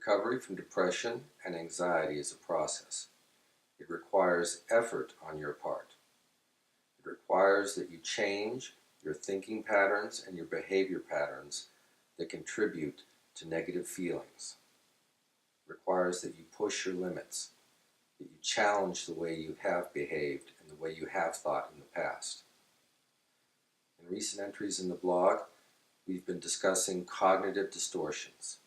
Recovery from depression and anxiety is a process. It requires effort on your part. It requires that you change your thinking patterns and your behavior patterns that contribute to negative feelings. It requires that you push your limits, that you challenge the way you have behaved and the way you have thought in the past. In recent entries in the blog, we've been discussing cognitive distortions.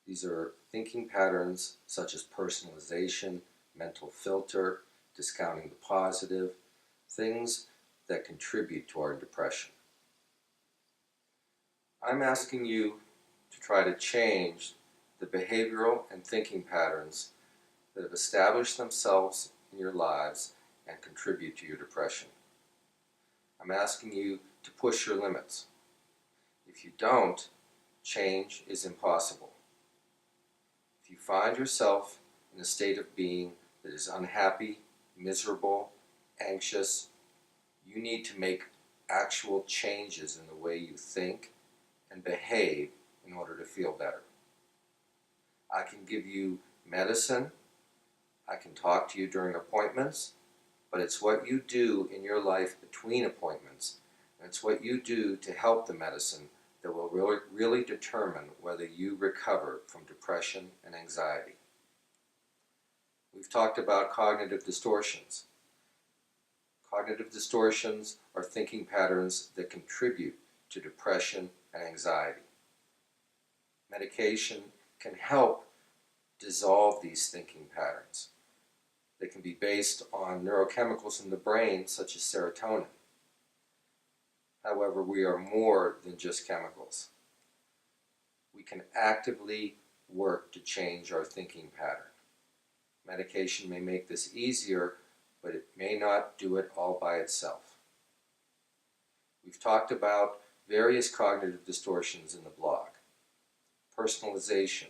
These are thinking patterns such as personalization, mental filter, discounting the positive, things that contribute to our depression. I'm asking you to try to change the behavioral and thinking patterns that have established themselves in your lives and contribute to your depression. I'm asking you to push your limits. If you don't, change is impossible. If you find yourself in a state of being that is unhappy, miserable, anxious, you need to make actual changes in the way you think and behave in order to feel better. I can give you medicine, I can talk to you during appointments, but it's what you do in your life between appointments, and it's what you do to help the medicine that will really determine whether you recover from depression and anxiety. We've talked about cognitive distortions. Cognitive distortions are thinking patterns that contribute to depression and anxiety. Medication can help dissolve these thinking patterns. They can be based on neurochemicals in the brain, such as serotonin. However, we are more than just chemicals. We can actively work to change our thinking pattern. Medication may make this easier, but it may not do it all by itself. We've talked about various cognitive distortions in the blog. Personalization,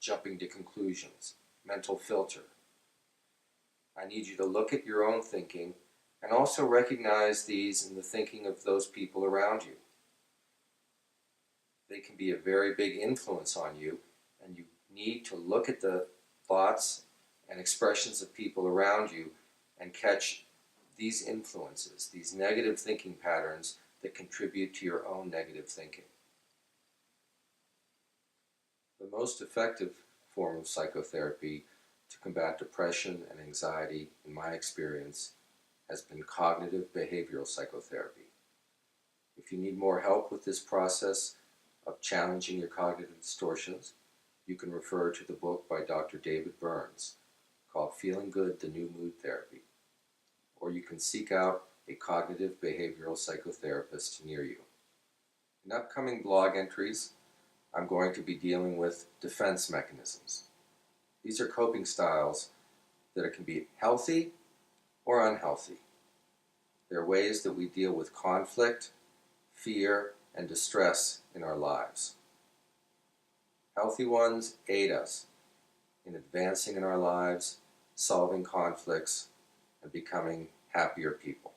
jumping to conclusions, mental filter. I need you to look at your own thinking and also recognize these in the thinking of those people around you. They can be a very big influence on you, and you need to look at the thoughts and expressions of people around you and catch these influences, these negative thinking patterns that contribute to your own negative thinking. The most effective form of psychotherapy to combat depression and anxiety, in my experience, has been cognitive behavioral psychotherapy. If you need more help with this process of challenging your cognitive distortions, you can refer to the book by Dr. David Burns called Feeling Good, the New Mood Therapy. Or you can seek out a cognitive behavioral psychotherapist near you. In upcoming blog entries, I'm going to be dealing with defense mechanisms. These are coping styles that can be healthy or unhealthy. They're ways that we deal with conflict, fear, and distress in our lives. Healthy ones aid us in advancing in our lives, solving conflicts, and becoming happier people.